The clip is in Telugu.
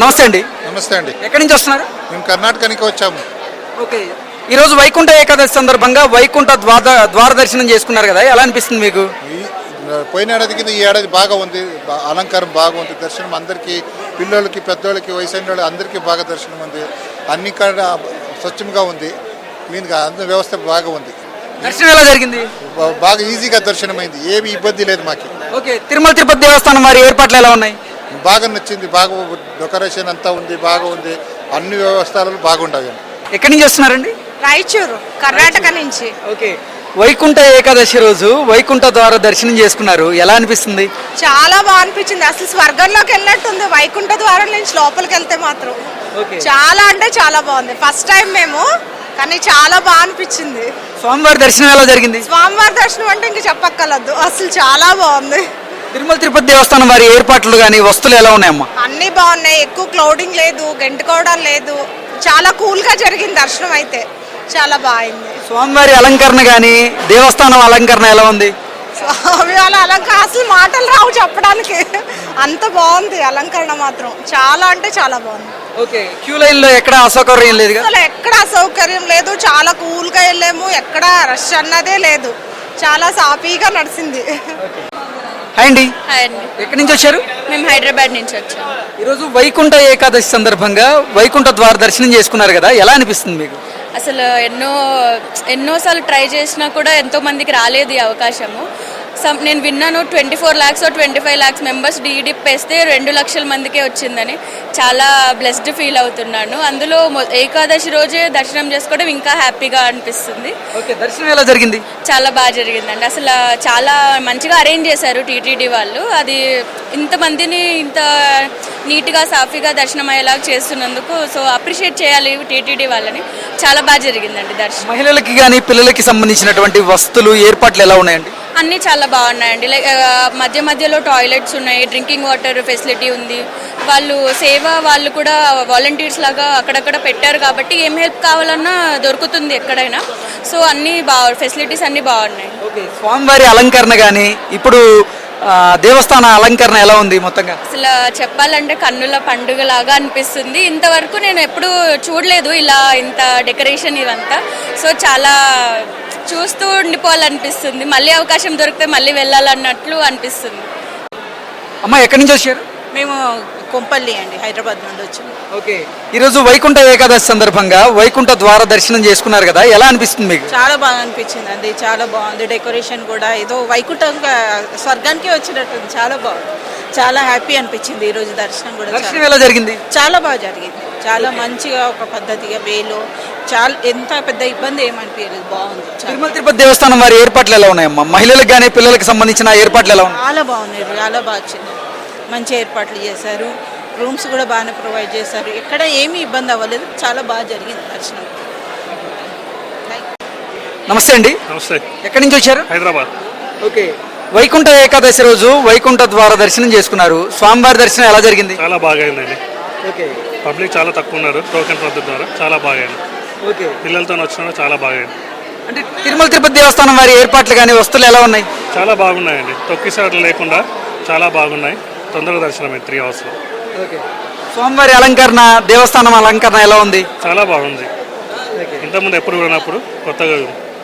నమస్తే అండి. నమస్తే అండి. ఎక్కడి నుంచి వస్తున్నారు? మేము కర్ణాటక నుంచి వచ్చాము. ఓకే. ఈరోజు వైకుంఠ ఏకాదశి సందర్భంగా వైకుంఠ ద్వార దర్శనం చేసుకున్నారు కదా, ఎలా అనిపిస్తుంది మీకు? పోయిన ఏడాది కింద ఈ ఏడాది బాగా ఉంది, అలంకారం బాగా ఉంది, దర్శనం అందరికీ, పిల్లలకి పెద్దోళ్ళకి వయసు అయిన వాళ్ళు అందరికీ బాగా దర్శనం ఉంది. అన్ని కాడ స్వచ్ఛంగా ఉంది, క్లీన్గా అందరి వ్యవస్థ బాగా ఉంది. దర్శనం ఎలా జరిగింది? బాగా ఈజీగా దర్శనం అయింది, ఏమి ఇబ్బంది లేదు మాకు. ఓకే. తిరుమల తిరుపతి దేవస్థానం వారి ఏర్పాట్లు ఎలా ఉన్నాయి? బాగా నచ్చింది, బాగా డెకరేషన్ అంతా ఉంది, బాగా ఉంది, అన్ని వ్యవస్థలు బాగుండవు. ఎక్కడి నుంచి వస్తున్నారండి? రాయచూరు, కర్ణాటక నుంచి. ఓకే. వైకుంఠ ఏకాదశి రోజు వైకుంఠ ద్వార దర్శనం చేసుకున్నారు, ఎలా అనిపిస్తుంది? చాలా బాగా అనిపించింది, అసలు స్వర్గంలోకి వెళ్ళినట్టుంది వైకుంఠ ద్వారం నుంచి లోపలికి వెళ్తే మాత్రం. చాలా అంటే చాలా బాగుంది, ఫస్ట్ టైం మేము, కానీ చాలా బాగా అనిపించింది. స్వామివారి దర్శనం ఎలా జరిగింది? స్వామివారి దర్శనం అంటే ఇంక చెప్పక్కర్లేదు, అసలు చాలా బాగుంది. తిరుమల తిరుపతి దేవస్థానం వారి ఏర్పాట్లు కానీ వస్తువులు ఎలా ఉన్నాయమ్మా? అన్ని బాగున్నాయి, ఎక్కువ క్లౌడింగ్ లేదు, గెంటుకోవడం లేదు, చాలా కూల్ గా జరిగింది దర్శనం, అయితే చాలా బాగుంది. స్వామివారి అలంకరణ కానీ దేవస్థానం అలంకరణ ఎలా ఉంది? స్వామి వాళ్ళ అలంకరణ అసలు మాటలు రావు చెప్పడానికి, అంత బాగుంది అలంకరణ మాత్రం, చాలా అంటే చాలా బాగుంది. ఓకే. క్యూ లైన్ లో ఎక్కడ అసౌకర్యం లేదు? అసలు ఎక్కడ అసౌకర్యం లేదు, చాలా కూల్ గా వెళ్ళాము, ఎక్కడ రష్ అన్నదే లేదు, చాలా సాఫీగా నడిచింది. హాయ్ అండి. హాయ్ అండి. ఎక్కడి నుంచి వచ్చారు? మేము హైదరాబాద్ నుంచి వచ్చాము. ఈరోజు వైకుంఠ ఏకాదశి సందర్భంగా వైకుంఠ ద్వార దర్శనం చేసుకున్నారు కదా, ఎలా అనిపిస్తుంది మీకు? అసలు ఎన్నోసార్లు ట్రై చేసినా కూడా ఎంతో మందికి రాలేదు ఈ అవకాశము. నేను విన్నాను 24 lakhs 25 lakhs మెంబర్స్ డీడీప్ వేస్తే 2 లక్షల మందికే వచ్చిందని. చాలా బ్లెస్డ్ ఫీల్ అవుతున్నాను. అందులో ఏకాదశి రోజే దర్శనం చేసుకోవడం ఇంకా హ్యాపీగా అనిపిస్తుంది. ఓకే. దర్శనం ఎలా జరిగింది? చాలా బాగా జరిగిందండి, అసలు చాలా మంచిగా అరేంజ్ చేశారు టీటీడీ వాళ్ళు. అది ఇంతమందిని ఇంత నీట్గా సాఫీగా దర్శనం అయ్యేలాగా చేస్తున్నందుకు సో అప్రిషియేట్ చేయాలి టీటీడీ వాళ్ళని. చాలా బాగా జరిగిందండి దర్శనం. మహిళలకి కానీ పిల్లలకి సంబంధించినటువంటి వస్తువులు ఏర్పాట్లు ఎలా ఉన్నాయండి? అన్నీ చాలా బాగున్నాయండి. లైక్ మధ్య మధ్యలో టాయిలెట్స్ ఉన్నాయి, డ్రింకింగ్ వాటర్ ఫెసిలిటీ ఉంది. వాళ్ళు కూడా వాలంటీర్స్ లాగా అక్కడక్కడ పెట్టారు కాబట్టి ఏం హెల్ప్ కావాలన్నా దొరుకుతుంది ఎక్కడైనా. సో అన్నీ ఫెసిలిటీస్ అన్నీ బాగున్నాయి. ఓకే. స్వామివారి అలంకరణ కానీ ఇప్పుడు దేవస్థాన అలంకరణ ఎలా ఉంది మొత్తంగా? అసలు చెప్పాలంటే కన్నుల పండుగ లాగా అనిపిస్తుంది. ఇంతవరకు నేను ఎప్పుడూ చూడలేదు ఇలా ఇంత డెకరేషన్ ఇదంతా. సో చాలా చూస్తూ ఉండిపోవాలనిపిస్తుంది, మళ్ళీ అవకాశం దొరికితే మళ్ళీ వెళ్ళాలన్నట్లు అనిపిస్తుంది. అమ్మ ఎక్కడి నుంచి వచ్చారు? మేము కొంపల్లి అండి, హైదరాబాద్ నుండి వచ్చాము. ఓకే. ఈరోజు వైకుంఠ ఏకాదశి సందర్భంగా వైకుంఠ ద్వార దర్శనం చేసుకున్నారు కదా, ఎలా అనిపిస్తుంది మీకు? చాలా బాగా అనిపించింది అండి, చాలా బాగుంది. డెకరేషన్ కూడా ఏదో వైకుంఠం స్వర్గానికి వచ్చినట్టుంది, చాలా బాగుంది, చాలా హ్యాపీ అనిపించింది. ఈరోజు దర్శనం కూడా దర్శనం ఎలా జరిగింది? చాలా బాగా జరిగింది, చాలా మంచిగా ఒక పద్ధతిగా వేలో, చాలా ఎంత పెద్ద ఇబ్బంది ఏమనిపించలేదు, బాగుంది. తిరుమల తిరుపతి దేవస్థానం వారి ఏర్పాట్లు ఎలా ఉన్నాయమ్మా? మహిళలకు కానీ పిల్లలకు సంబంధించిన ఏర్పాట్లు ఎలా ఉన్నాయి? చాలా బాగున్నాయి, చాలా బాగా వచ్చింది, మంచి ఏర్పాట్లు చేశారు, రూమ్స్ కూడా బాగానే ప్రొవైడ్ చేశారు, ఎక్కడ ఏమీ ఇబ్బంది అవ్వలేదు, చాలా బాగా జరిగింది దర్శనం. నమస్తే అండి. నమస్తే. ఎక్కడి నుంచి వచ్చారు? హైదరాబాద్. ఓకే. వైకుంఠ ఏకాదశి రోజు వైకుంఠ ద్వార దర్శనం చేసుకున్నారు, స్వామివారి దర్శనం ఎలా జరిగింది? చాలా బాగా అయిందండి. ఓకే. పబ్లిక్ చాలా తక్కువ ఉన్నారు, టోకెన్ పద్ధతి ద్వారా చాలా బాగా అయింది. ఓకే. పిల్లలతో వచ్చిన చాలా బాగా అయింది. అంటే తిరుమల తిరుపతి దేవస్థానం వారి ఏర్పాట్లు కానీ వస్తువులు ఎలా ఉన్నాయి? చాలా బాగున్నాయండి, తొక్కిసాట్లు లేకుండా చాలా బాగున్నాయి. తొందరగా దర్శనం అయింది 3 hours. ఓకే. స్వామివారి అలంకరణ దేవస్థానం అలంకరణ ఎలా ఉంది? చాలా బాగుంది, ఇంతకుముందు ఎప్పుడు ఉన్నప్పుడు కొత్తగా